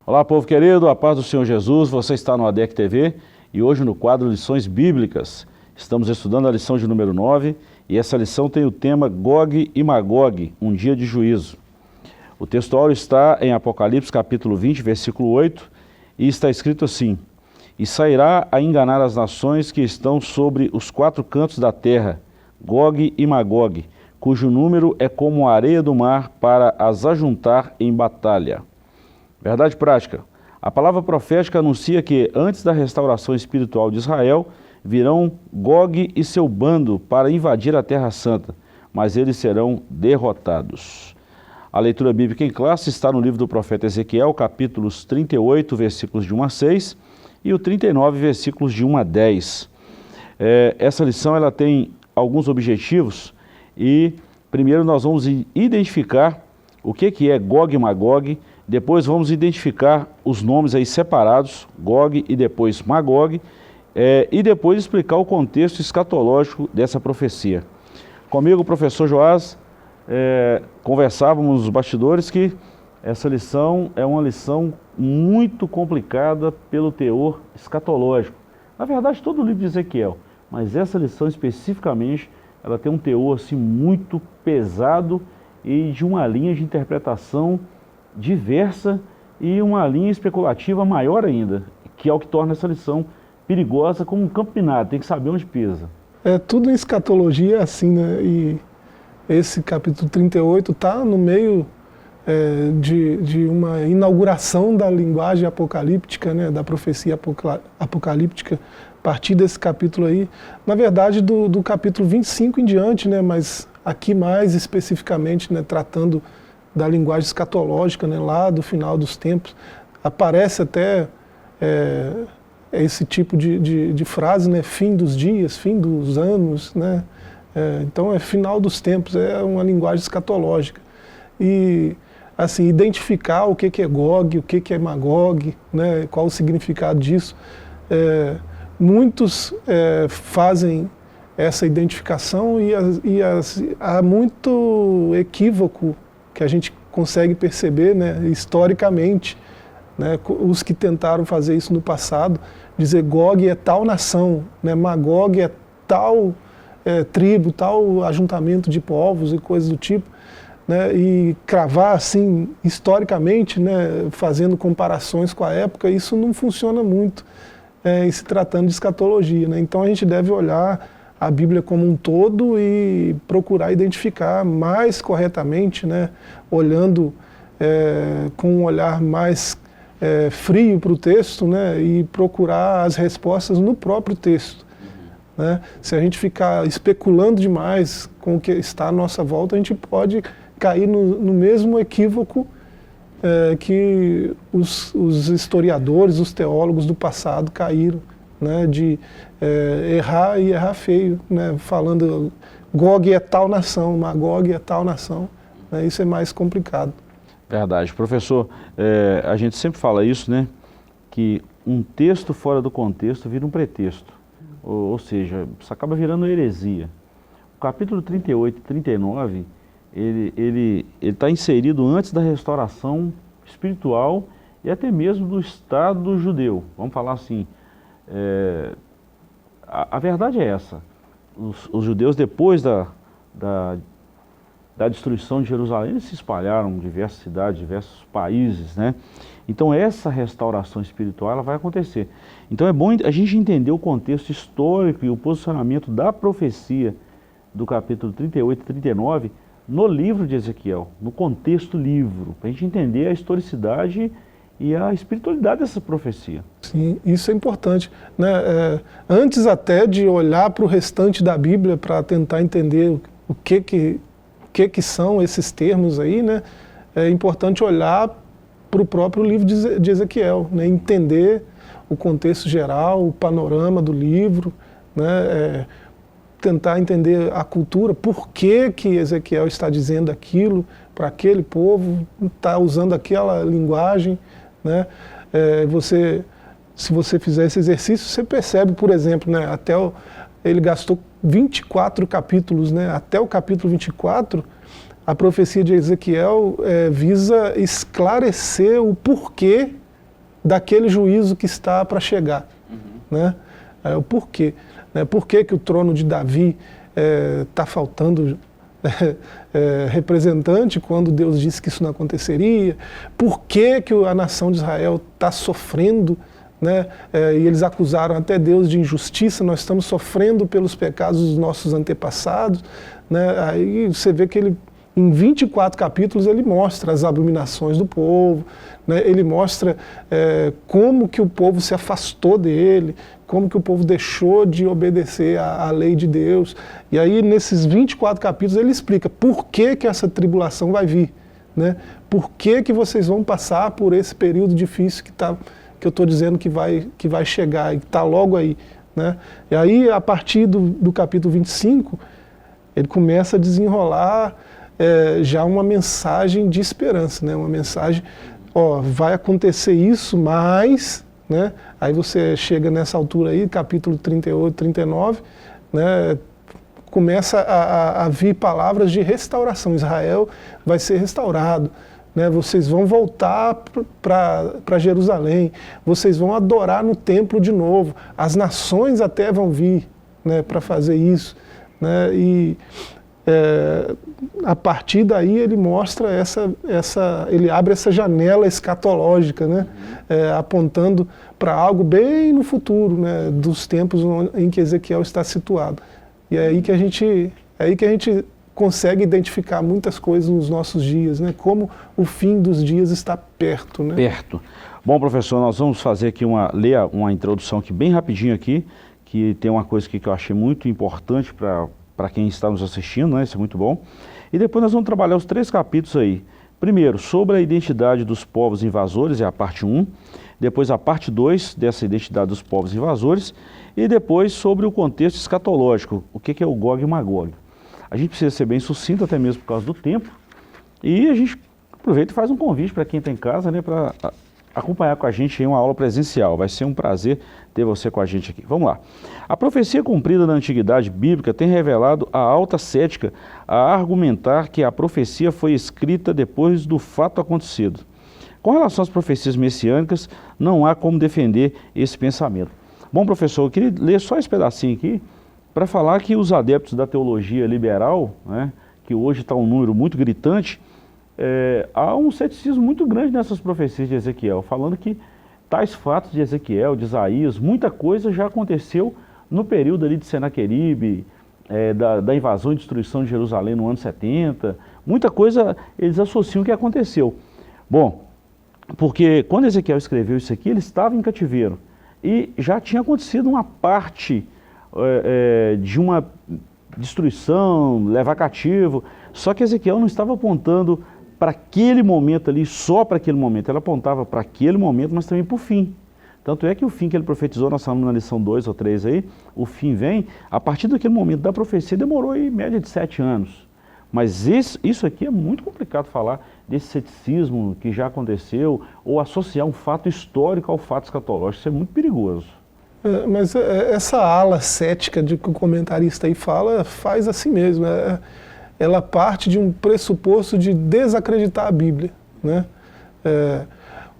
Olá, povo querido, a paz do Senhor Jesus, você está no ADEC TV e hoje no quadro Lições Bíblicas. Estamos estudando a lição de número 9 e essa lição tem o tema Gog e Magog, um dia de juízo. O textual está em Apocalipse capítulo 20, versículo 8 e está escrito assim: E sairá a enganar as nações que estão sobre os quatro cantos da terra, Gog e Magog, cujo número é como a areia do mar para as ajuntar em batalha. Verdade prática. A palavra profética anuncia que, antes da restauração espiritual de Israel, virão Gog e seu bando para invadir a Terra Santa, mas eles serão derrotados. A leitura bíblica em classe está no livro do profeta Ezequiel, capítulos 38, versículos de 1 a 6, e o 39, versículos de 1 a 10. Essa lição ela tem alguns objetivos e, primeiro, nós vamos identificar o que é Gog e Magog. Depois vamos identificar os nomes aí separados, Gog e depois Magog, e depois explicar o contexto escatológico dessa profecia. Comigo, o professor Joás, conversávamos nos bastidores que essa lição é uma lição muito complicada pelo teor escatológico. Na verdade, todo o livro de Ezequiel, mas essa lição especificamente, ela tem um teor assim, muito pesado e de uma linha de interpretação diversa e uma linha especulativa maior ainda, que é o que torna essa lição perigosa como um campo minado, tem que saber onde pisa. Tudo em escatologia é assim, né? E esse capítulo 38 está no meio de uma inauguração da linguagem apocalíptica, né? Da profecia apocalíptica, a partir desse capítulo aí, na verdade do capítulo 25 em diante, né? Mas aqui mais especificamente, né? Tratando da linguagem escatológica, né, lá do final dos tempos, aparece até esse tipo de frase, né, fim dos dias, fim dos anos, né, então é final dos tempos, é uma linguagem escatológica. E, assim, identificar o que é Gog, o que é Magog, né, qual o significado disso, muitos fazem essa identificação e há muito equívoco que a gente consegue perceber, né, historicamente, né, os que tentaram fazer isso no passado, dizer Gog é tal nação, né, Magog é tal tribo, tal ajuntamento de povos e coisas do tipo, né, e cravar assim, historicamente, né, fazendo comparações com a época, isso não funciona muito em se tratando de escatologia, né, então a gente deve olhar a Bíblia como um todo e procurar identificar mais corretamente, né, olhando com um olhar mais frio para o texto, né, e procurar as respostas no próprio texto. Né? Se a gente ficar especulando demais com o que está à nossa volta, a gente pode cair no mesmo equívoco que os historiadores, os teólogos do passado caíram, né, de errar e errar feio, né, falando Gog é tal nação, Magog é tal nação, né, isso é mais complicado. Verdade. Professor, a gente sempre fala isso, né, que um texto fora do contexto vira um pretexto, ou seja, isso acaba virando heresia. O capítulo 38 e 39, ele está inserido antes da restauração espiritual e até mesmo do Estado judeu, vamos falar assim. A verdade é essa, os judeus depois da destruição de Jerusalém, eles se espalharam em diversas cidades, diversos países, né? Então essa restauração espiritual ela vai acontecer. Então é bom a gente entender o contexto histórico e o posicionamento da profecia do capítulo 38 e 39 no livro de Ezequiel, no contexto livro, para a gente entender a historicidade e a espiritualidade dessa profecia. Sim, isso é importante, né? Antes até de olhar para o restante da Bíblia para tentar entender o que são esses termos aí, né? É importante olhar para o próprio livro de Ezequiel, né? Entender o contexto geral, o panorama do livro, né? Tentar entender a cultura, por que Ezequiel está dizendo aquilo para aquele povo, está usando aquela linguagem, né? Se você fizer esse exercício, você percebe, por exemplo, né, ele gastou 24 capítulos, né, até o capítulo 24, a profecia de Ezequiel visa esclarecer o porquê daquele juízo que está para chegar. Né? O porquê. Né? Por que o trono de Davi está faltando representante quando Deus disse que isso não aconteceria? Por que a nação de Israel está sofrendo? Né? E eles acusaram até Deus de injustiça, nós estamos sofrendo pelos pecados dos nossos antepassados. Né? Aí você vê que ele, em 24 capítulos, ele mostra as abominações do povo, né? Ele mostra como que o povo se afastou dele, como que o povo deixou de obedecer à lei de Deus. E aí, nesses 24 capítulos, ele explica por que essa tribulação vai vir. Né? Por que vocês vão passar por esse período difícil que eu estou dizendo que vai chegar e que está logo aí. Né? E aí, a partir do capítulo 25, ele começa a desenrolar já uma mensagem de esperança, né? Uma mensagem, vai acontecer isso, mas... Né? Aí você chega nessa altura aí, capítulo 38, 39, né? Começa a vir palavras de restauração. Israel vai ser restaurado. Né? Vocês vão voltar para Jerusalém, vocês vão adorar no templo de novo, as nações até vão vir, né, para fazer isso. Né? E a partir daí ele mostra ele abre essa janela escatológica, né? Apontando para algo bem no futuro, né? Dos tempos em que Ezequiel está situado. E é aí que a gente consegue identificar muitas coisas nos nossos dias, né? Como o fim dos dias está perto, né? Perto. Bom, professor, nós vamos fazer aqui ler uma introdução aqui bem rapidinho aqui, que tem uma coisa aqui que eu achei muito importante para quem está nos assistindo, né? Isso é muito bom. E depois nós vamos trabalhar os 3 capítulos aí. Primeiro, sobre a identidade dos povos invasores, é a parte 1. Depois a parte 2 dessa identidade dos povos invasores. E depois sobre o contexto escatológico, o que é o Gog e Magog. A gente precisa ser bem sucinto, até mesmo por causa do tempo. E a gente aproveita e faz um convite para quem está em casa, né? Para acompanhar com a gente em uma aula presencial. Vai ser um prazer ter você com a gente aqui. Vamos lá. A profecia cumprida na Antiguidade Bíblica tem revelado a alta cética a argumentar que a profecia foi escrita depois do fato acontecido. Com relação às profecias messiânicas, não há como defender esse pensamento. Bom, professor, eu queria ler só esse pedacinho aqui para falar que os adeptos da teologia liberal, né, que hoje está um número muito gritante, há um ceticismo muito grande nessas profecias de Ezequiel, falando que tais fatos de Ezequiel, de Isaías, muita coisa já aconteceu no período ali de Senaqueribe, da invasão e destruição de Jerusalém no ano 70, muita coisa eles associam que aconteceu. Bom, porque quando Ezequiel escreveu isso aqui, ele estava em cativeiro e já tinha acontecido uma parte de uma destruição, levar cativo, só que Ezequiel não estava apontando para aquele momento ali, só para aquele momento, ela apontava para aquele momento, mas também para o fim. Tanto é que o fim que ele profetizou, nós falamos na lição 2 ou 3 aí, o fim vem, a partir daquele momento da profecia demorou em média de 7 anos. Mas isso aqui é muito complicado falar desse ceticismo que já aconteceu, ou associar um fato histórico ao fato escatológico, isso é muito perigoso. Mas essa ala cética de que o comentarista aí faz assim mesmo, ela parte de um pressuposto de desacreditar a Bíblia, né?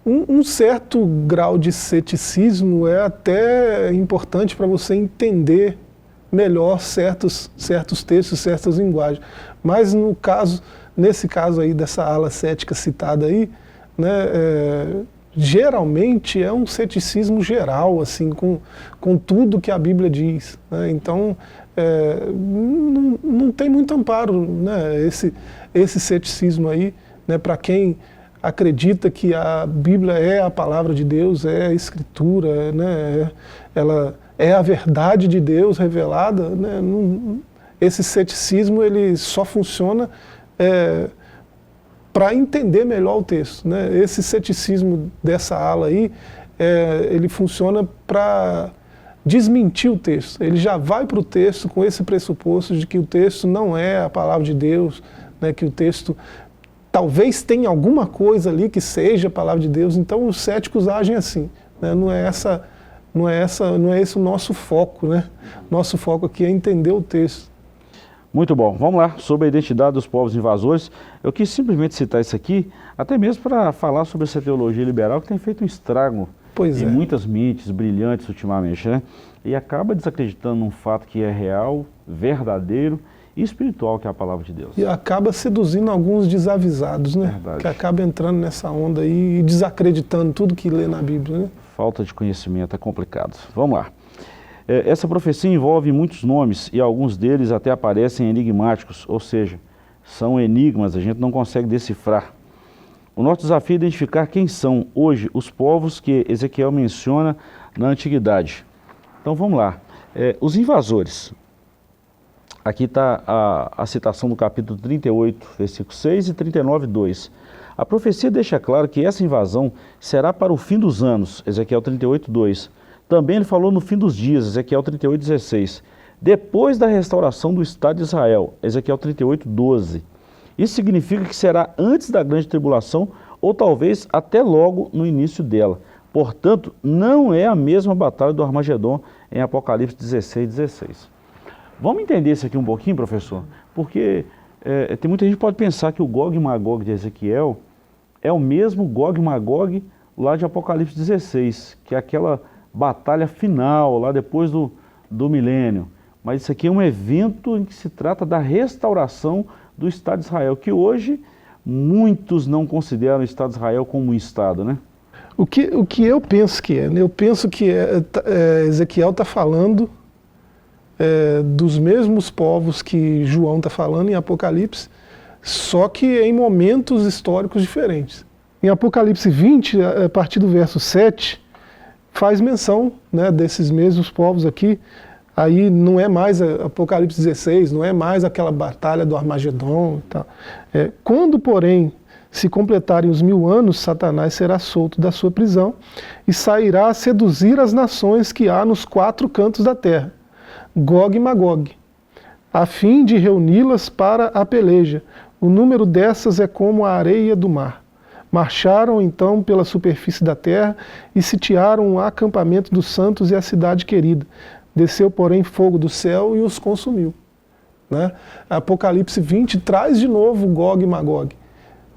Um certo grau de ceticismo é até importante para você entender melhor certos textos, certas linguagens. Mas nesse caso aí dessa ala cética citada aí, né, geralmente é um ceticismo geral, assim, com tudo que a Bíblia diz, né? Então, não tem muito amparo, né, esse ceticismo aí, né, para quem acredita que a Bíblia é a palavra de Deus, é a Escritura, né, ela é a verdade de Deus revelada, né? Esse ceticismo ele só funciona para entender melhor o texto, né? Esse ceticismo dessa ala aí, ele funciona para desmentir o texto. Ele já vai para o texto com esse pressuposto de que o texto não é a palavra de Deus, né? Que o texto talvez tenha alguma coisa ali que seja a palavra de Deus. Então os céticos agem assim, né? Não é esse o nosso foco, né? Nosso foco aqui é entender o texto. Muito bom, vamos lá, sobre a identidade dos povos invasores. Eu quis simplesmente citar isso aqui, até mesmo para falar sobre essa teologia liberal que tem feito um estrago em muitas mentes brilhantes ultimamente, né? E acaba desacreditando num fato que é real, verdadeiro e espiritual, que é a palavra de Deus. E acaba seduzindo alguns desavisados, né? Verdade. Que acaba entrando nessa onda aí e desacreditando tudo que lê na Bíblia, né? Falta de conhecimento é complicado. Vamos lá. Essa profecia envolve muitos nomes e alguns deles até aparecem enigmáticos, ou seja, são enigmas, a gente não consegue decifrar. O nosso desafio é identificar quem são hoje os povos que Ezequiel menciona na antiguidade. Então vamos lá. Os invasores. Aqui está a citação do capítulo 38, versículo 6 e 39, 2. A profecia deixa claro que essa invasão será para o fim dos anos, Ezequiel 38, 2. Também ele falou no fim dos dias, Ezequiel 38, 16. Depois da restauração do Estado de Israel, Ezequiel 38, 12. Isso significa que será antes da grande tribulação ou talvez até logo no início dela. Portanto, não é a mesma batalha do Armagedon em Apocalipse 16, 16. Vamos entender isso aqui um pouquinho, professor? Porque tem muita gente que pode pensar que o Gog e Magog de Ezequiel é o mesmo Gog e Magog lá de Apocalipse 16, que é aquela batalha final, lá depois do milênio. Mas isso aqui é um evento em que se trata da restauração do Estado de Israel, que hoje muitos não consideram o Estado de Israel como um Estado, né? O que eu penso que é, né? Eu penso que Ezequiel está falando dos mesmos povos que João está falando em Apocalipse, só que em momentos históricos diferentes. Em Apocalipse 20, a partir do verso 7, faz menção, né, desses mesmos povos aqui. Aí não é mais Apocalipse 16, não é mais aquela batalha do Armagedon e tal. Quando, porém, se completarem os 1000 anos, Satanás será solto da sua prisão e sairá a seduzir as nações que há nos 4 cantos da terra, Gog e Magog, a fim de reuni-las para a peleja. O número dessas é como a areia do mar. Marcharam então pela superfície da terra e sitiaram o acampamento dos santos e a cidade querida. Desceu, porém, fogo do céu e os consumiu. Né? Apocalipse 20 traz de novo Gog e Magog.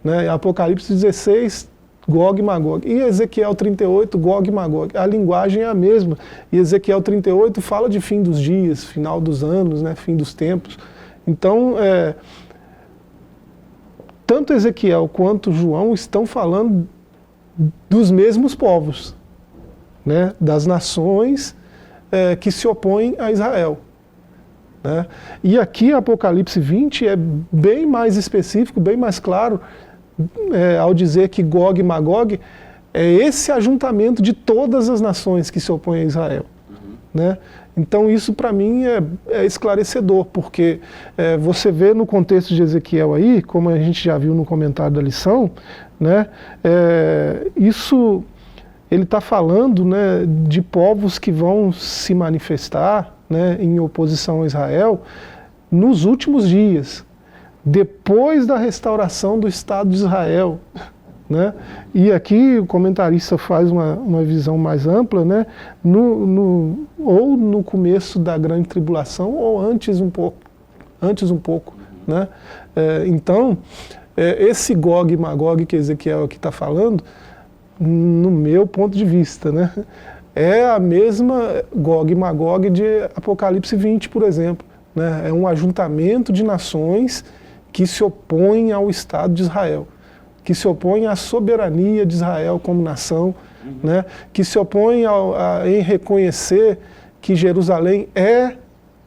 Né? Apocalipse 16, Gog e Magog. E Ezequiel 38, Gog e Magog. A linguagem é a mesma. E Ezequiel 38 fala de fim dos dias, final dos anos, né? Fim dos tempos. Então, tanto Ezequiel quanto João estão falando dos mesmos povos, né? Das nações que se opõem a Israel. Né? E aqui Apocalipse 20 é bem mais específico, bem mais claro, ao dizer que Gog e Magog é esse ajuntamento de todas as nações que se opõem a Israel. Né? Então isso para mim é esclarecedor, porque você vê no contexto de Ezequiel aí, como a gente já viu no comentário da lição, né, isso ele está falando, né, de povos que vão se manifestar, né, em oposição a Israel nos últimos dias, depois da restauração do Estado de Israel. Né? E aqui o comentarista faz uma visão mais ampla, né? Ou no começo da grande tribulação, ou antes um pouco. Né? Então, esse Gog e Magog que Ezequiel aqui está falando, no meu ponto de vista, né? É a mesma Gog e Magog de Apocalipse 20, por exemplo. Né? É um ajuntamento de nações que se opõem ao Estado de Israel, que se opõem à soberania de Israel como nação, né? Que se opõem em reconhecer que Jerusalém é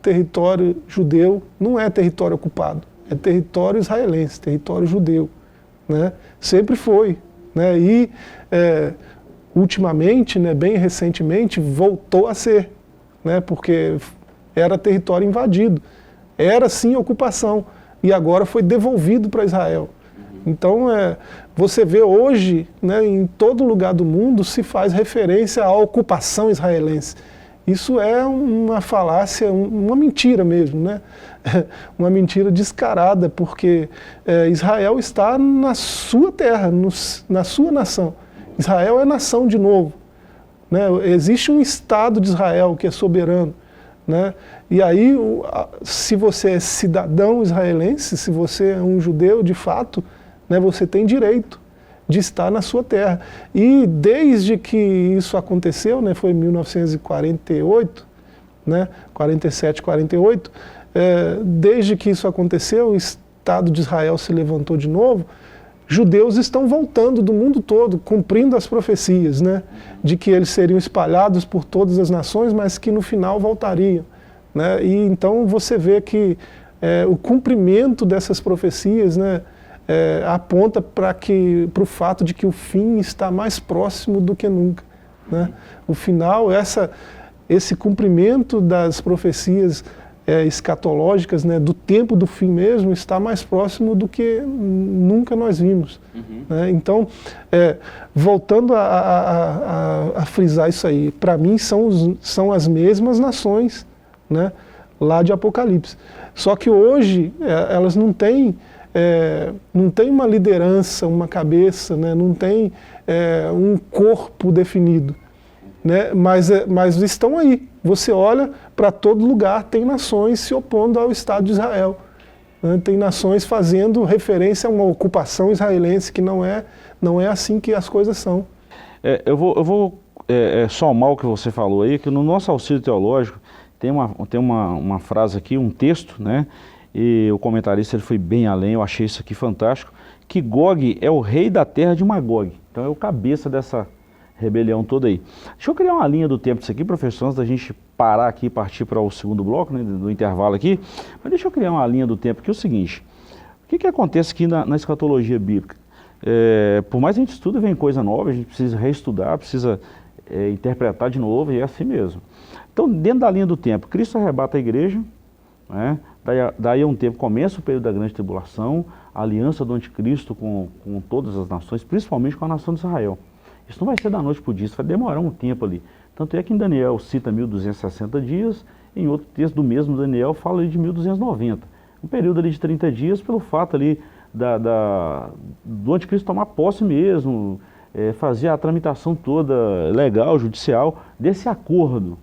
território judeu, não é território ocupado, é território israelense, território judeu. Né? Sempre foi. Né? E ultimamente, né, bem recentemente, voltou a ser, né? Porque era território invadido, era sim ocupação, e agora foi devolvido para Israel. Então, você vê hoje, né, em todo lugar do mundo, se faz referência à ocupação israelense. Isso é uma falácia, uma mentira mesmo, né? Uma mentira descarada, porque Israel está na sua terra, na sua nação. Israel é nação de novo. Né? Existe um Estado de Israel que é soberano. né? E aí, se você é cidadão israelense, se você é um judeu de fato, né, você tem direito de estar na sua terra. E desde que isso aconteceu, né, foi em 1948, né, 47, 48, desde que isso aconteceu, o Estado de Israel se levantou de novo, judeus estão voltando do mundo todo, cumprindo as profecias, né, de que eles seriam espalhados por todas as nações, mas que no final voltariam, né? E então você vê que o cumprimento dessas profecias, né, aponta para o fato de que o fim está mais próximo do que nunca, né? O final, esse cumprimento das profecias escatológicas, né, do tempo do fim mesmo, está mais próximo do que nunca nós vimos. Né? Então, voltando a frisar isso aí, para mim são as mesmas nações, né, lá de Apocalipse. Só que hoje elas não têm uma liderança, uma cabeça, né, não tem um corpo definido, né, mas estão aí. Você olha para todo lugar, tem nações se opondo ao Estado de Israel, né, tem nações fazendo referência a uma ocupação israelense que não é assim que as coisas são. Eu vou somar o que você falou aí, que no nosso auxílio teológico tem uma frase aqui, um texto, né? E o comentarista ele foi bem além, eu achei isso aqui fantástico, que Gog é o rei da terra de Magog. Então é o cabeça dessa rebelião toda aí. Deixa eu criar uma linha do tempo disso aqui, professor, antes da gente parar aqui e partir para o segundo bloco, né, do intervalo aqui. Mas deixa eu criar uma linha do tempo, que é o seguinte: o que acontece aqui na escatologia bíblica? Por mais que a gente estude, vem coisa nova, a gente precisa reestudar, precisa interpretar de novo, e é assim mesmo. Então, dentro da linha do tempo, Cristo arrebata a igreja, né? Daí a um tempo começa o período da grande tribulação, a aliança do anticristo com todas as nações, principalmente com a nação de Israel. Isso não vai ser da noite para o dia, isso vai demorar um tempo ali. Tanto é que em Daniel cita 1260 dias, em outro texto do mesmo Daniel fala ali de 1290. Um período ali de 30 dias pelo fato ali do anticristo tomar posse mesmo, fazer a tramitação toda legal, judicial, desse acordo.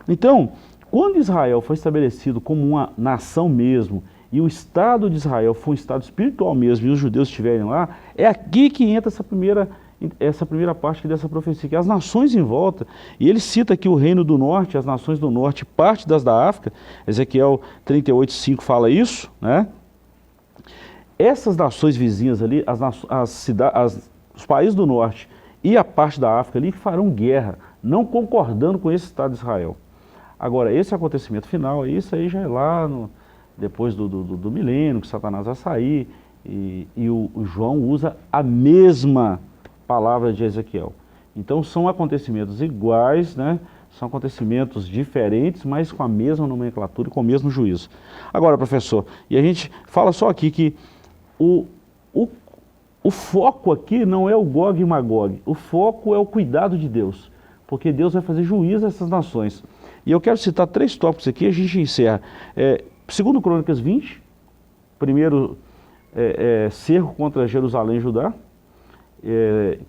Então, quando Israel foi estabelecido como uma nação mesmo, e o Estado de Israel foi um Estado espiritual mesmo, e os judeus estiverem lá, é aqui que entra essa primeira parte dessa profecia, que as nações em volta, e ele cita aqui o reino do norte, as nações do norte, parte das da África, Ezequiel 38:5 fala isso, né? Essas nações vizinhas ali, os países do norte e a parte da África ali farão guerra, não concordando com esse Estado de Israel. Agora, esse acontecimento final, isso aí já é lá depois do milênio, que Satanás vai sair, e o João usa a mesma palavra de Ezequiel. Então são acontecimentos iguais, né? São acontecimentos diferentes, mas com a mesma nomenclatura e com o mesmo juízo. Agora, professor, e a gente fala só aqui que o foco aqui não é o Gog e Magog, o foco é o cuidado de Deus, porque Deus vai fazer juízo a essas nações. E eu quero citar 3 tópicos aqui, a gente encerra. Segundo Crônicas 20, primeiro cerco contra Jerusalém e Judá,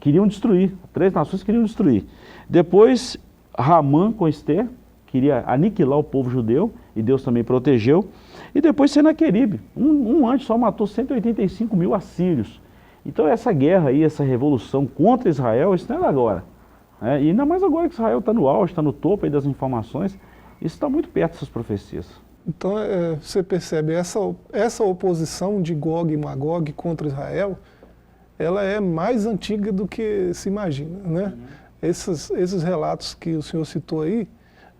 queriam destruir, 3 nações queriam destruir. Depois, Ramã com Ester, queria aniquilar o povo judeu, e Deus também protegeu. E depois Senaqueribe, um antes só matou 185 mil assírios. Então essa guerra aí, essa revolução contra Israel, isso não é agora. E ainda mais agora que Israel está no auge, está no topo aí das informações, isso está muito perto dessas profecias. Então você percebe, essa oposição de Gog e Magog contra Israel, ela é mais antiga do que se imagina, né? Esses relatos que o senhor citou aí,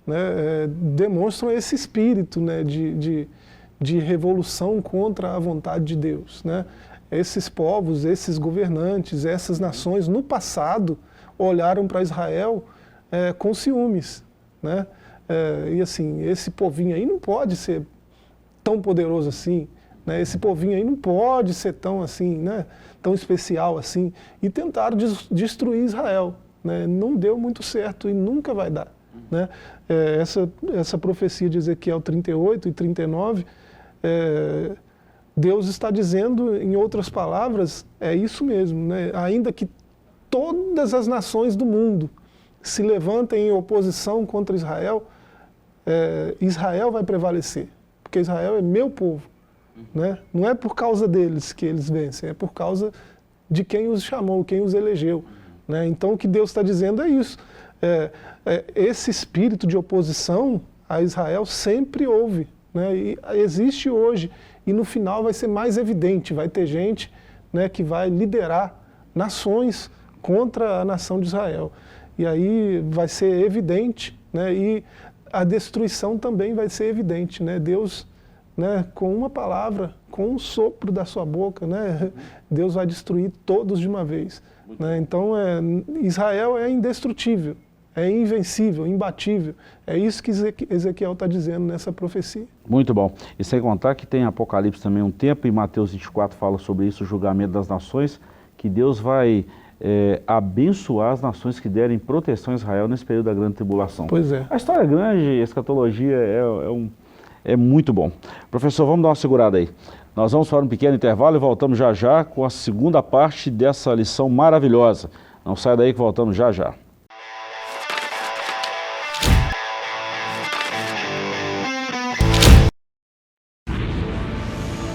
né, demonstram esse espírito, né, de revolução contra a vontade de Deus, né? Esses povos, esses governantes, essas nações, no passado, olharam para Israel com ciúmes, né? E assim, esse povinho aí não pode ser tão poderoso assim, né? Esse povinho aí não pode ser tão assim, né? Tão especial assim, e tentaram destruir Israel, né? Não deu muito certo e nunca vai dar, né? Essa profecia de Ezequiel 38 e 39, Deus está dizendo, em outras palavras, é isso mesmo, né? Ainda que todas as nações do mundo se levantem em oposição contra Israel, Israel vai prevalecer, porque Israel é meu povo. Né? Não é por causa deles que eles vencem, é por causa de quem os chamou, quem os elegeu. Né? Então o que Deus está dizendo é isso. Esse espírito de oposição a Israel sempre houve, né? E existe hoje, e no final vai ser mais evidente, vai ter gente, né, que vai liderar nações contra a nação de Israel. E aí vai ser evidente, né, e a destruição também vai ser evidente. Né? Deus, né, com uma palavra, com um sopro da sua boca, né, Deus vai destruir todos de uma vez. Né? Então Israel é indestrutível, é invencível, imbatível. É isso que Ezequiel está dizendo nessa profecia. Muito bom. E sem contar que tem Apocalipse também um tempo, e Mateus 24 fala sobre isso, o julgamento das nações, que Deus vai abençoar as nações que derem proteção a Israel nesse período da grande tribulação. Pois é. A história é grande, a escatologia é muito bom. Professor, vamos dar uma segurada aí. Nós vamos para um pequeno intervalo e voltamos já já com a segunda parte dessa lição maravilhosa. Não sai daí que voltamos já já.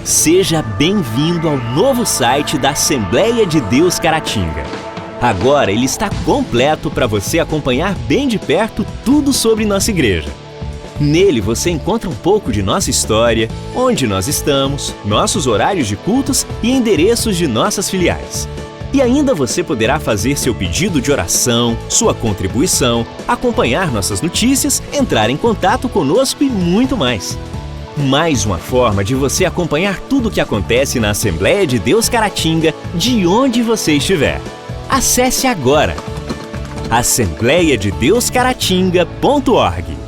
Seja bem-vindo ao novo site da Assembleia de Deus Caratinga. Agora ele está completo para você acompanhar bem de perto tudo sobre nossa igreja. Nele você encontra um pouco de nossa história, onde nós estamos, nossos horários de cultos e endereços de nossas filiais. E ainda você poderá fazer seu pedido de oração, sua contribuição, acompanhar nossas notícias, entrar em contato conosco e muito mais. Mais uma forma de você acompanhar tudo o que acontece na Assembleia de Deus Caratinga, de onde você estiver. Acesse agora assembleiadedeuscaratinga.org.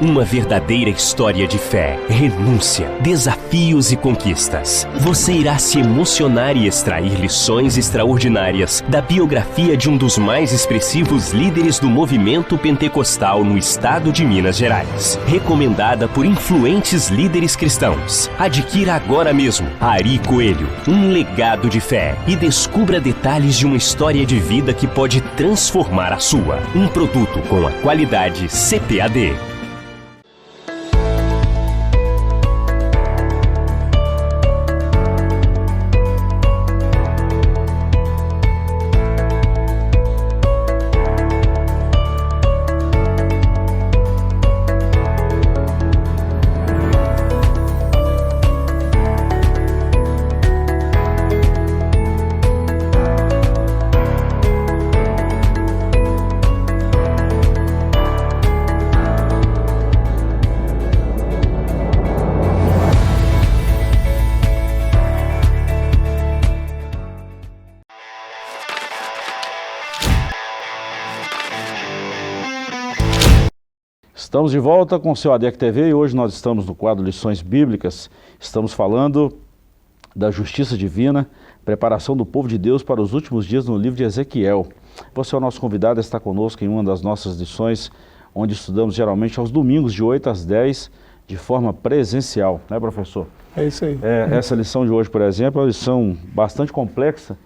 Uma verdadeira história de fé, renúncia, desafios e conquistas. Você irá se emocionar e extrair lições extraordinárias da biografia de um dos mais expressivos líderes do movimento pentecostal no estado de Minas Gerais. Recomendada por influentes líderes cristãos. Adquira agora mesmo Ari Coelho, um legado de fé, e descubra detalhes de uma história de vida que pode transformar a sua. Um produto com a qualidade CPAD. Estamos de volta com o seu ADEC TV e hoje nós estamos no quadro Lições Bíblicas. Estamos falando da justiça divina, preparação do povo de Deus para os últimos dias no livro de Ezequiel. Você é o nosso convidado, está conosco em uma das nossas lições, onde estudamos geralmente aos domingos de 8 às 10, de forma presencial, né, professor? É isso aí. Essa lição de hoje, por exemplo, é uma lição bastante complexa,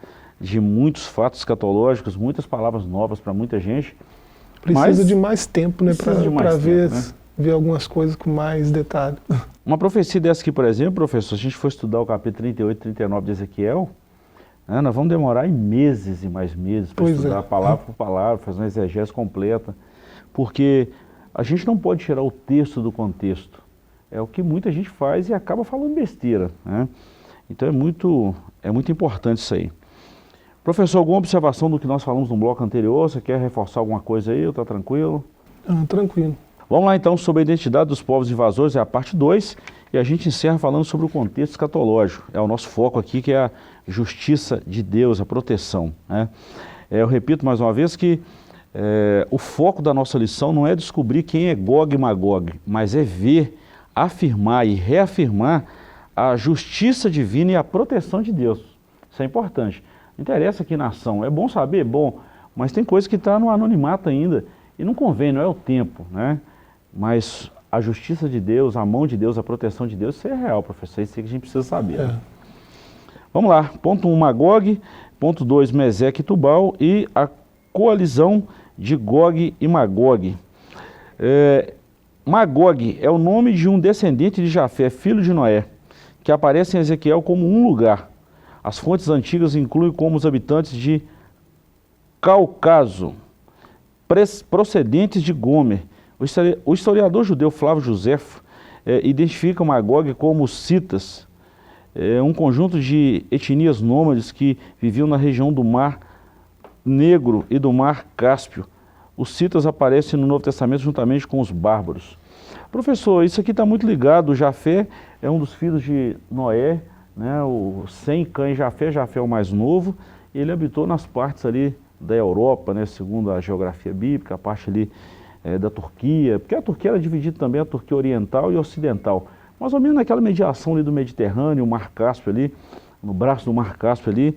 de muitos fatos escatológicos, muitas palavras novas para muita gente. Precisa de mais tempo, né, para ver algumas coisas com mais detalhe. Uma profecia dessa aqui, por exemplo, professor, se a gente for estudar o capítulo 38 e 39 de Ezequiel, né, nós vamos demorar meses e mais meses para estudar palavra por palavra, fazer uma exegese completa, porque a gente não pode tirar o texto do contexto. É o que muita gente faz e acaba falando besteira, né? Então é muito importante isso aí. Professor, alguma observação do que nós falamos no bloco anterior? Você quer reforçar alguma coisa aí ou está tranquilo? Tranquilo. Vamos lá então sobre a identidade dos povos invasores, é a parte 2, e a gente encerra falando sobre o contexto escatológico. É o nosso foco aqui, que é a justiça de Deus, a proteção, né? Eu repito mais uma vez que o foco da nossa lição não é descobrir quem é Gog e Magog, mas é ver, afirmar e reafirmar a justiça divina e a proteção de Deus. Isso é importante. Não interessa que nação, é bom saber, bom, mas tem coisa que está no anonimato ainda, e não convém, não é o tempo, né? Mas a justiça de Deus, a mão de Deus, a proteção de Deus, isso é real, professor, isso é que a gente precisa saber. Né? Vamos lá, ponto 1, Magog, ponto 2, Meseque e Tubal, e a coalizão de Gog e Magog. Magog é o nome de um descendente de Jafé, filho de Noé, que aparece em Ezequiel como um lugar. As fontes antigas incluem como os habitantes de Cáucaso, procedentes de Gomer. O historiador judeu Flávio Joséfo identifica Magog como os citas, um conjunto de etnias nômades que viviam na região do Mar Negro e do Mar Cáspio. Os citas aparecem no Novo Testamento juntamente com os bárbaros. Professor, isso aqui está muito ligado. Jafé é um dos filhos de Noé, né? O Sem, Cã e Jafé. Jafé é o mais novo. Ele habitou nas partes ali da Europa, né? Segundo a geografia bíblica, a parte ali da Turquia, porque a Turquia era dividida também, a Turquia oriental e ocidental. Mais ou menos naquela mediação ali do Mediterrâneo, o Mar Cáspio ali, no braço do Mar Cáspio ali,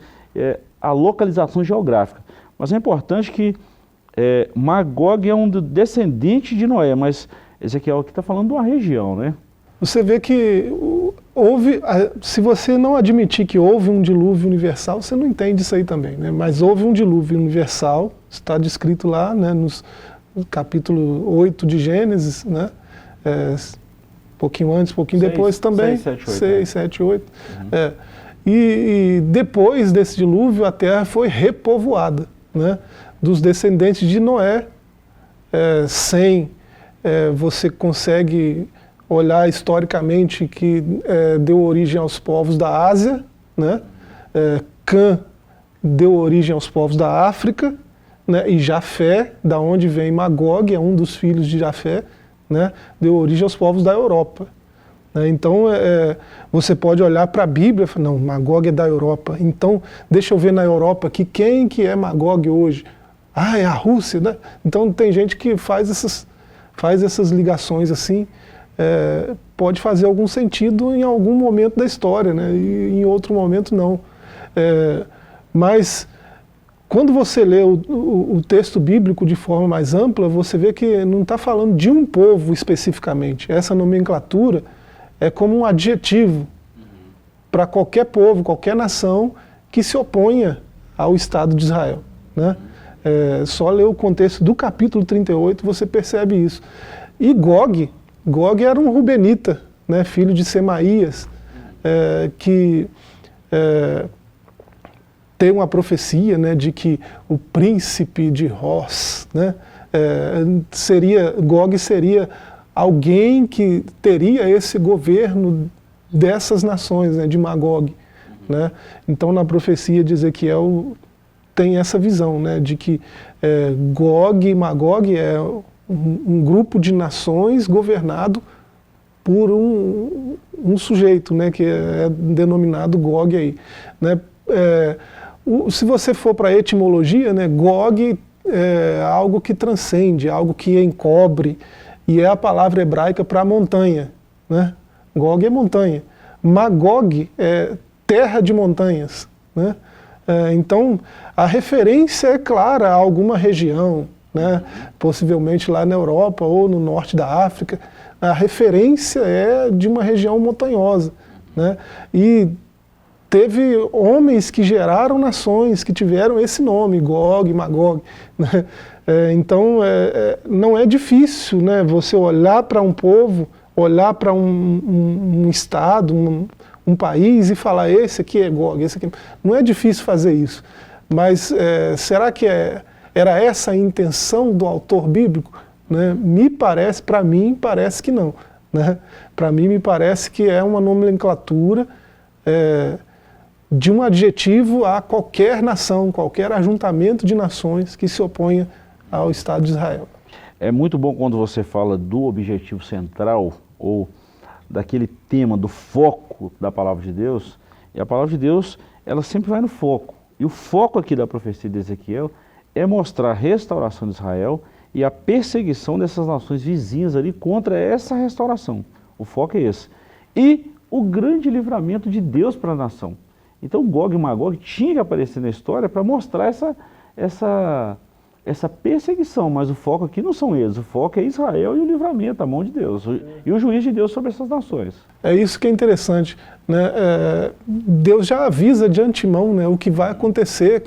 a localização geográfica. Mas é importante que Magog é um descendente de Noé, mas Ezequiel aqui está falando de uma região, né? Você vê que se você não admitir que houve um dilúvio universal, você não entende isso aí também, né? Mas houve um dilúvio universal, está descrito lá, né, no capítulo 8 de Gênesis, né? Pouquinho antes, pouquinho depois também. 6, 7, 8. E depois desse dilúvio, a terra foi repovoada, né? Dos descendentes de Noé. Você consegue olhar historicamente que deu origem aos povos da Ásia, né? Cã deu origem aos povos da África, né? E Jafé, da onde vem Magog, é um dos filhos de Jafé, né? Deu origem aos povos da Europa. Então, você pode olhar para a Bíblia e falar, não, Magog é da Europa. Então, deixa eu ver na Europa aqui quem que é Magog hoje. Ah, é a Rússia, né? Então, tem gente que faz essas ligações assim, pode fazer algum sentido em algum momento da história, né? E em outro momento não. Mas, quando você lê o texto bíblico de forma mais ampla, você vê que não está falando de um povo especificamente. Essa nomenclatura é como um adjetivo para qualquer povo, qualquer nação que se oponha ao Estado de Israel, né? Só ler o contexto do capítulo 38 você percebe isso. E Gog era um rubenita, né, filho de Semaías, que tem uma profecia, né, de que o príncipe de Ros, né, Gog seria alguém que teria esse governo dessas nações, né, de Magog, né? Então, na profecia de Ezequiel tem essa visão, né, de que Gog e Magog é um grupo de nações governado por um sujeito, né, que é denominado Gog aí, né? Se você for para a etimologia, né, Gog é algo que transcende, algo que encobre, e é a palavra hebraica para montanha, né? Gog é montanha. Magog é terra de montanhas, né? Então, a referência é clara a alguma região, né? Possivelmente lá na Europa ou no norte da África. A referência é de uma região montanhosa, né? E teve homens que geraram nações que tiveram esse nome, Gog, Magog, né? Então, não é difícil, né, você olhar para um povo, olhar para um estado, um país e falar, esse aqui é Gog, esse aqui... Não é difícil fazer isso. Mas será que era essa a intenção do autor bíblico? Né? Para mim, parece que não, né? Para mim, me parece que é uma nomenclatura de um adjetivo a qualquer nação, qualquer ajuntamento de nações que se oponha ao Estado de Israel. É muito bom quando você fala do objetivo central, ou daquele tema, do foco da palavra de Deus, e a palavra de Deus, ela sempre vai no foco. E o foco aqui da profecia de Ezequiel é mostrar a restauração de Israel e a perseguição dessas nações vizinhas ali contra essa restauração. O foco é esse. E o grande livramento de Deus para a nação. Então Gog e Magog tinha que aparecer na história para mostrar essa perseguição, mas o foco aqui não são eles, o foco é Israel e o livramento, a mão de Deus, e o juízo de Deus sobre essas nações. É isso que é interessante, né? Deus já avisa de antemão, né, o que vai acontecer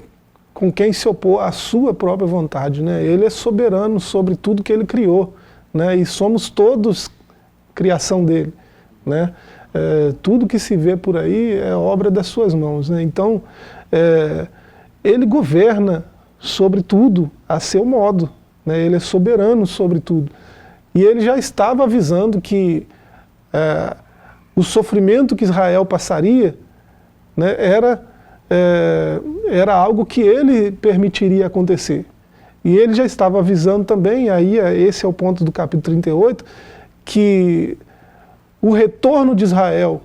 com quem se opor à sua própria vontade, né? Ele é soberano sobre tudo que ele criou, né? E somos todos criação dele, né? Tudo que se vê por aí é obra das suas mãos, né? Então, ele governa sobre tudo a seu modo, né? Ele é soberano sobre tudo. E ele já estava avisando que o sofrimento que Israel passaria, né, era algo que ele permitiria acontecer. E ele já estava avisando também, aí esse é o ponto do capítulo 38, que o retorno de Israel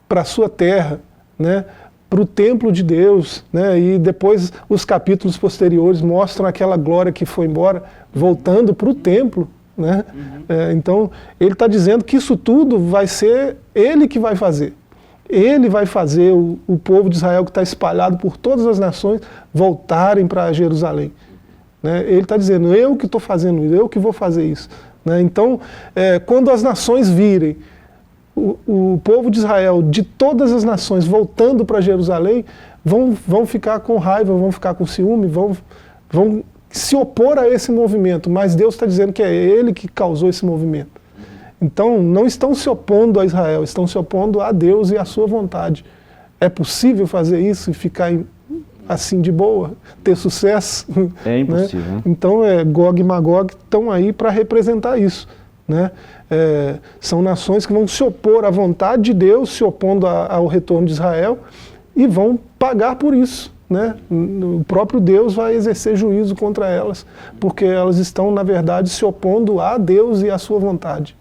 para a sua terra, né, para o templo de Deus, né, e depois os capítulos posteriores mostram aquela glória que foi embora, voltando para o templo, né? Então, ele está dizendo que isso tudo vai ser ele que vai fazer. Ele vai fazer o povo de Israel que está espalhado por todas as nações voltarem para Jerusalém. Né? Ele está dizendo, eu que estou fazendo isso, eu que vou fazer isso. Né? Então, quando as nações virem o povo de Israel, de todas as nações, voltando para Jerusalém, vão ficar com raiva, vão ficar com ciúme, vão se opor a esse movimento, mas Deus está dizendo que é Ele que causou esse movimento. Então, não estão se opondo a Israel, estão se opondo a Deus e à sua vontade. É possível fazer isso e ficar assim de boa, ter sucesso? É impossível. Né? Então, Gog e Magog estão aí para representar isso. Né? São nações que vão se opor à vontade de Deus, se opondo ao retorno de Israel, e vão pagar por isso. Né? O próprio Deus vai exercer juízo contra elas, porque elas estão, na verdade, se opondo a Deus e à sua vontade.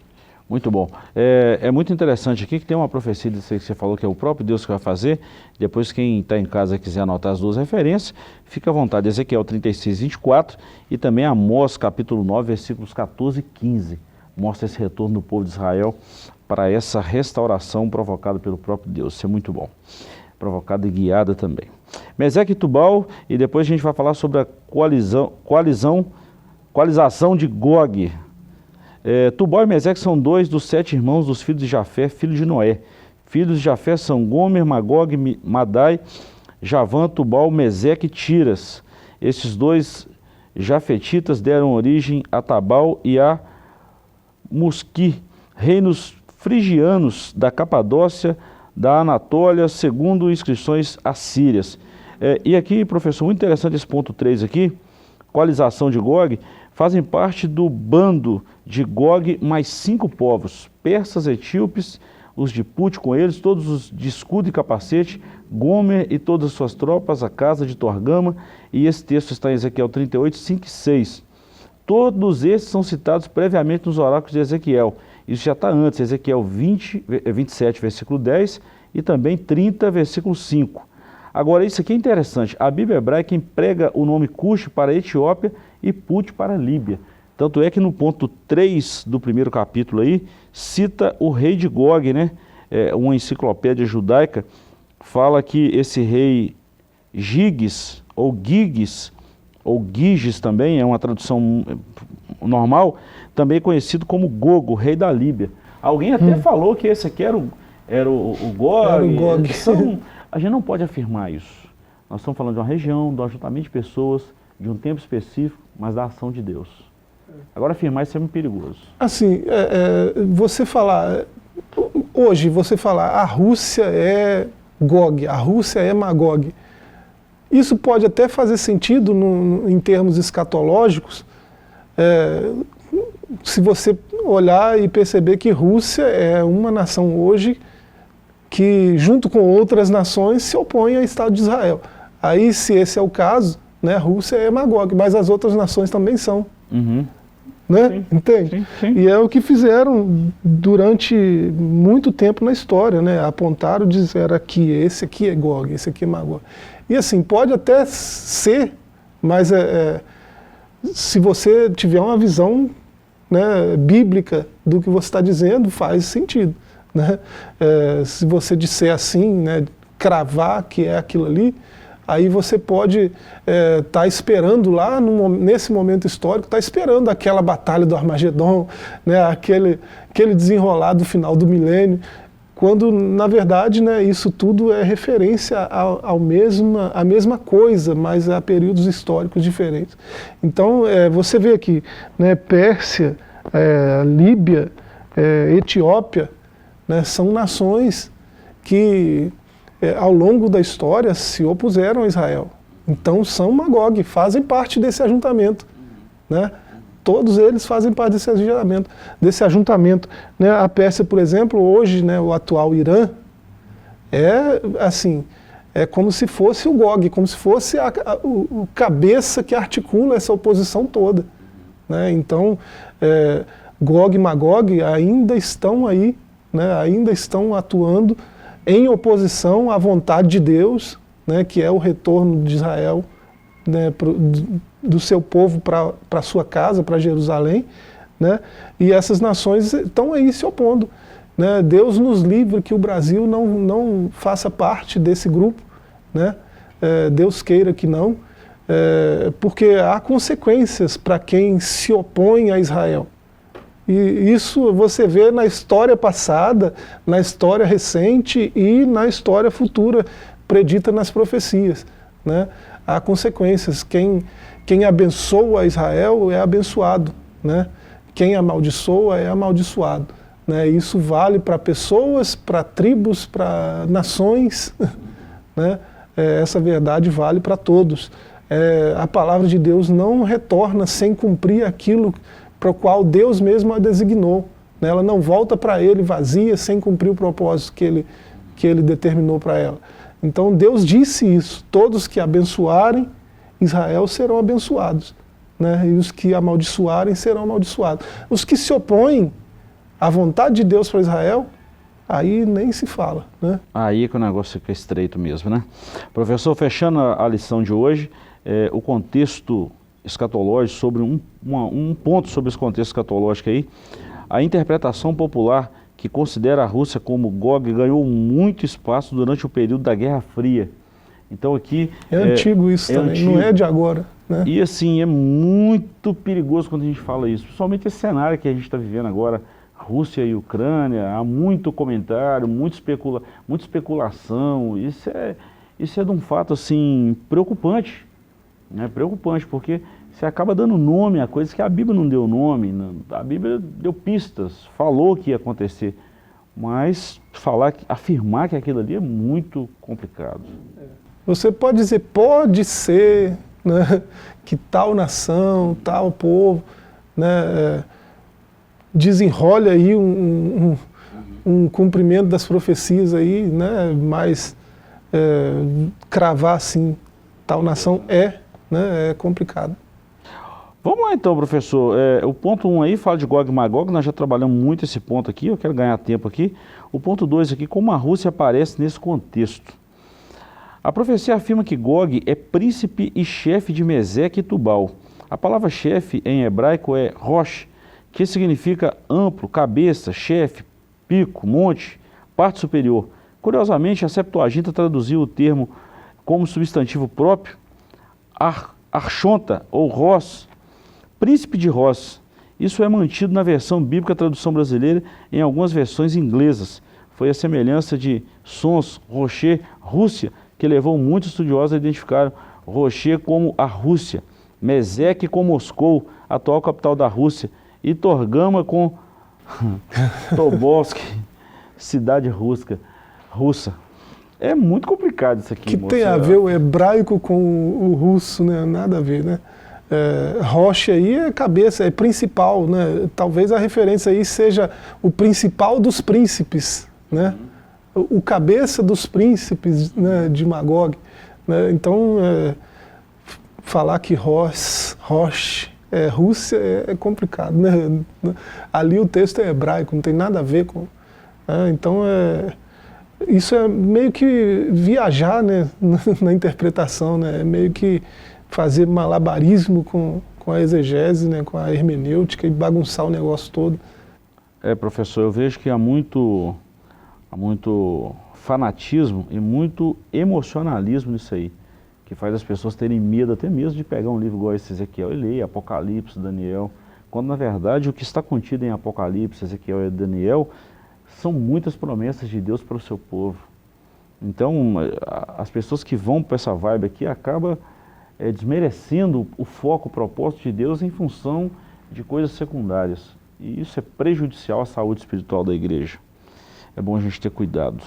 Muito bom. É muito interessante aqui que tem uma profecia disso aí que você falou que é o próprio Deus que vai fazer. Depois, quem está em casa quiser anotar as duas referências, fica à vontade. Ezequiel 36, 24 e também Amós, capítulo 9, versículos 14 e 15. Mostra esse retorno do povo de Israel para essa restauração provocada pelo próprio Deus. Isso é muito bom. Provocada e guiada também. Meseque e Tubal, e depois a gente vai falar sobre a coalização de Gog. Tubal e Meseque são dois dos 7 irmãos dos filhos de Jafé, filho de Noé. Filhos de Jafé são Gomer, Magog, Madai, Javã, Tubal, Meseque e Tiras. Esses dois jafetitas deram origem a Tabal e a Musqui, reinos frigianos da Capadócia, da Anatólia, segundo inscrições assírias. E aqui, professor, muito interessante esse ponto 3 aqui, coalização de Gog, fazem parte do bando de Gog mais 5 povos, persas, etíopes, os de Put com eles, todos os de escudo e capacete, Gomer e todas as suas tropas, a casa de Torgama, e esse texto está em Ezequiel 38, 5 e 6. Todos esses são citados previamente nos oráculos de Ezequiel. Isso já está antes, Ezequiel 27, versículo 10 e também 30, versículo 5. Agora, isso aqui é interessante. A Bíblia hebraica emprega o nome Cush para a Etiópia e Put para a Líbia. Tanto é que no ponto 3 do primeiro capítulo aí, cita o rei de Gog, né? Uma enciclopédia judaica fala que esse rei Giges, ou Giges, ou Giges também, é uma tradução normal, também conhecido como Gogo, rei da Líbia. Alguém até falou que esse aqui era o Gog. Era o Gog. A gente não pode afirmar isso. Nós estamos falando de uma região, do ajuntamento de pessoas, de um tempo específico, mas da ação de Deus. Agora afirmar isso é muito perigoso. Assim, você falar, hoje você falar, a Rússia é Gog, a Rússia é Magog. Isso pode até fazer sentido em termos escatológicos, se você olhar e perceber que Rússia é uma nação hoje que, junto com outras nações, se opõe ao Estado de Israel. Aí, se esse é o caso, né, Rússia é Magog, mas as outras nações também são. Uhum. Né? Sim. Entende? Sim, sim. E é o que fizeram durante muito tempo na história, né? Apontaram, disseram aqui, esse aqui é Gog, esse aqui é Magog. E assim, pode até ser, mas se você tiver uma visão, né, bíblica do que você está dizendo, faz sentido. Né? Se você disser assim, né, cravar que é aquilo ali, aí você pode estar esperando lá, nesse momento histórico, estar esperando aquela batalha do Armagedon, né, aquele desenrolar do final do milênio, quando na verdade, né, isso tudo é referência à mesma coisa, mas a períodos históricos diferentes. Então você vê aqui, né, Pérsia, Líbia, Etiópia, né, são nações que ao longo da história se opuseram a Israel. Então são Magog, fazem parte desse ajuntamento, né? Todos eles fazem parte desse ajuntamento, né? A Pérsia, por exemplo, hoje, né, o atual Irã, é como se fosse o Gog, como se fosse o cabeça que articula essa oposição toda, né? Então, Gog e Magog ainda estão aí, né, ainda estão atuando em oposição à vontade de Deus, né, que é o retorno de Israel, né, do seu povo para sua casa, para Jerusalém, né? E essas nações estão aí se opondo, né? Deus nos livre que o Brasil não faça parte desse grupo, né? Deus queira que não, porque há consequências para quem se opõe a Israel. E isso você vê na história passada, na história recente e na história futura, predita nas profecias, né? Há consequências. Quem abençoa Israel é abençoado, né? Quem amaldiçoa é amaldiçoado, né? Isso vale para pessoas, para tribos, para nações, né? Essa verdade vale para todos. A palavra de Deus não retorna sem cumprir aquilo para o qual Deus mesmo a designou, né? Ela não volta para ele vazia sem cumprir o propósito que ele determinou para ela. Então Deus disse isso: todos que abençoarem Israel serão abençoados, né? E os que amaldiçoarem serão amaldiçoados. Os que se opõem à vontade de Deus para Israel, aí nem se fala, né? Aí que o negócio fica estreito mesmo, né? Professor, fechando a lição de hoje, o contexto escatológico, sobre um ponto sobre esse contexto escatológico aí, a interpretação popular que considera a Rússia como Gog ganhou muito espaço durante o período da Guerra Fria. Então aqui... É antigo isso também, antigo. Não é de agora, né? E assim, é muito perigoso quando a gente fala isso, principalmente esse cenário que a gente está vivendo agora, Rússia e Ucrânia, há muito comentário, muita especulação. Isso é de um fato assim preocupante, né? Preocupante, porque você acaba dando nome a coisas que a Bíblia não deu nome, a Bíblia deu pistas, falou que ia acontecer, mas afirmar que aquilo ali é muito complicado. Você pode dizer, pode ser, né, que tal nação, tal povo, né, desenrole aí um cumprimento das profecias aí, né, mas cravar assim, tal nação né, é complicado. Vamos lá então, professor. O ponto 1 aí fala de Gog e Magog, nós já trabalhamos muito esse ponto aqui, eu quero ganhar tempo aqui. O ponto 2 aqui, como a Rússia aparece nesse contexto. A profecia afirma que Gog é príncipe e chefe de Meseque e Tubal. A palavra chefe em hebraico é Rosh, que significa amplo, cabeça, chefe, pico, monte, parte superior. Curiosamente, a Septuaginta traduziu o termo como substantivo próprio, Archonta ou Ros, príncipe de Ros. Isso é mantido na versão bíblica, tradução brasileira, em algumas versões inglesas. Foi a semelhança de Sons, Rocher, Rússia, que levou muitos estudiosos a identificar Rocher como a Rússia, Meseque com Moscou, atual capital da Rússia, e Torgama com Tobolsk, cidade russa. É muito complicado isso aqui. Que tem a ver o hebraico com o russo, né? Nada a ver, né? Rocha aí é cabeça, é principal, né? Talvez a referência aí seja o principal dos príncipes, né? O cabeça dos príncipes, né, de Magog, né? Então, falar que Rosh é Rússia é complicado, né? Ali o texto é hebraico, não tem nada a ver com... Então, isso é meio que viajar, né, na interpretação, né? É meio que fazer malabarismo com a exegese, né, com a hermenêutica e bagunçar o negócio todo. Professor, eu vejo que há muito fanatismo e muito emocionalismo nisso aí, que faz as pessoas terem medo até mesmo de pegar um livro igual esse Ezequiel e ler Apocalipse, Daniel, quando na verdade o que está contido em Apocalipse, Ezequiel e Daniel são muitas promessas de Deus para o seu povo. Então, as pessoas que vão para essa vibe aqui acabam desmerecendo o foco, o propósito de Deus em função de coisas secundárias. E isso é prejudicial à saúde espiritual da igreja. É bom a gente ter cuidado.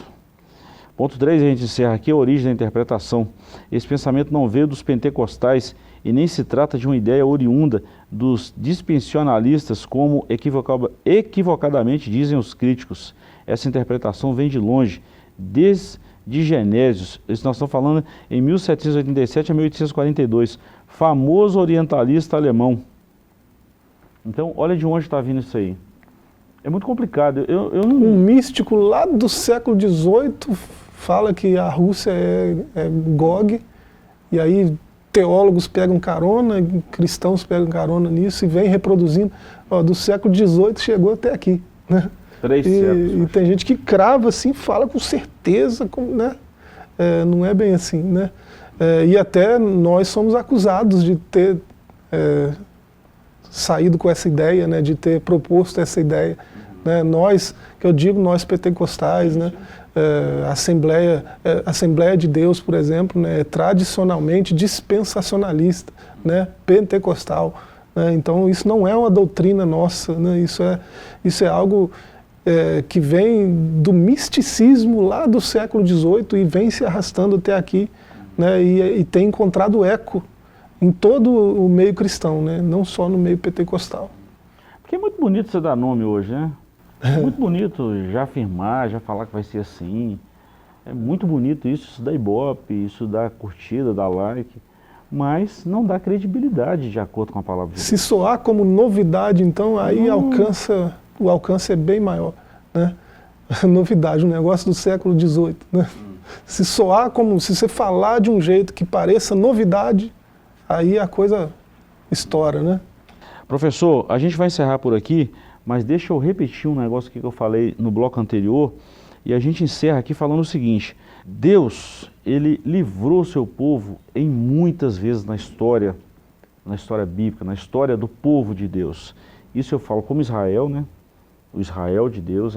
Ponto 3, a gente encerra aqui a origem da interpretação. Esse pensamento não veio dos pentecostais e nem se trata de uma ideia oriunda dos dispensionalistas, como equivocadamente dizem os críticos. Essa interpretação vem de longe, desde Genésio. Isso nós estamos falando em 1787 a 1842, famoso orientalista alemão. Então, olha de onde está vindo isso aí. É muito complicado. Um místico lá do século XVIII fala que a Rússia é Gog, e aí teólogos pegam carona, cristãos pegam carona nisso e vem reproduzindo. Ó, do século XVIII chegou até aqui, né? 3 séculos. E tem gente que crava assim, fala com certeza, né? Não é bem assim, né? E até nós somos acusados de ter saído com essa ideia, né? De ter proposto essa ideia. Né? Nós, que eu digo, nós pentecostais, né? Assembleia de Deus, por exemplo, né? Tradicionalmente dispensacionalista, né? Pentecostal. Né? Então isso não é uma doutrina nossa, né? Isso é algo que vem do misticismo lá do século XVIII e vem se arrastando até aqui, né? E tem encontrado eco em todo o meio cristão, né? Não só no meio pentecostal. Porque é muito bonito você dar nome hoje, né? É muito bonito já afirmar, já falar que vai ser assim. É muito bonito isso dá ibope, isso dá curtida, dá like, mas não dá credibilidade de acordo com a palavra de Deus. Se soar como novidade, então, aí o alcance é bem maior, né? Novidade, um negócio do século XVIII, né? Se soar como, se você falar de um jeito que pareça novidade, aí a coisa estoura, né? Professor, a gente vai encerrar por aqui, mas deixa eu repetir um negócio aqui que eu falei no bloco anterior, e a gente encerra aqui falando o seguinte: Deus, Ele livrou o seu povo em muitas vezes na história bíblica, na história do povo de Deus. Isso eu falo como Israel, né? O Israel de Deus,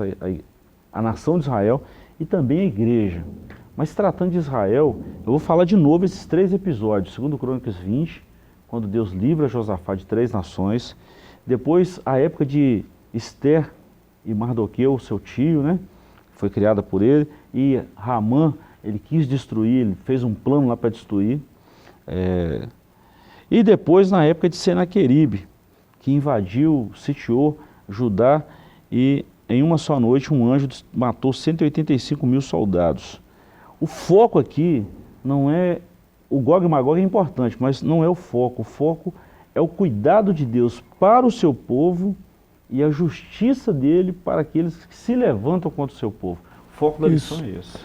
a nação de Israel e também a igreja. Mas tratando de Israel, eu vou falar de novo esses 3 episódios. 2 Crônicas 20, quando Deus livra Josafá de 3 nações. Depois, a época de Esther e Mardoqueu, seu tio, né? Foi criada por ele. E Ramã, ele quis destruir, ele fez um plano lá para destruir. E depois, na época de Senaqueribe, que invadiu, sitiou Judá e em uma só noite um anjo matou 185.000 soldados. O foco aqui não é... O Gog e Magog é importante, mas não é o foco. O foco é o cuidado de Deus para o seu povo e a justiça dele para aqueles que se levantam contra o seu povo. O foco da lição é esse.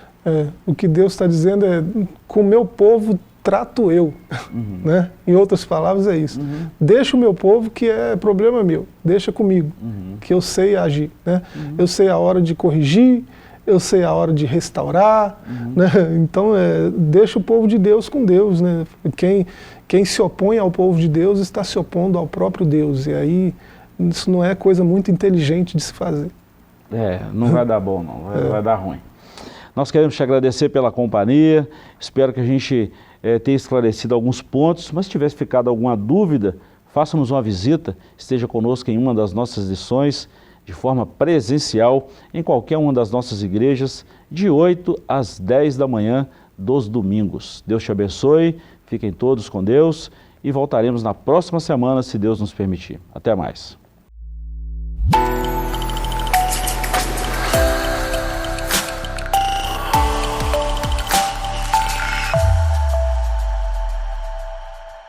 O que Deus está dizendo é: com o meu povo trato eu. Né? Em outras palavras é isso. Deixa o meu povo, que é problema meu. Deixa comigo, que eu sei agir. Né? Eu sei a hora de corrigir, eu sei a hora de restaurar. Né? Então, deixa o povo de Deus com Deus. Né? Quem se opõe ao povo de Deus está se opondo ao próprio Deus. E aí, isso não é coisa muito inteligente de se fazer. Não vai dar bom não, vai dar ruim. Nós queremos te agradecer pela companhia, espero que a gente tenha esclarecido alguns pontos, mas se tivesse ficado alguma dúvida, faça-nos uma visita, esteja conosco em uma das nossas lições, de forma presencial, em qualquer uma das nossas igrejas, de 8 às 10 da manhã dos domingos. Deus te abençoe, fiquem todos com Deus e voltaremos na próxima semana, se Deus nos permitir. Até mais.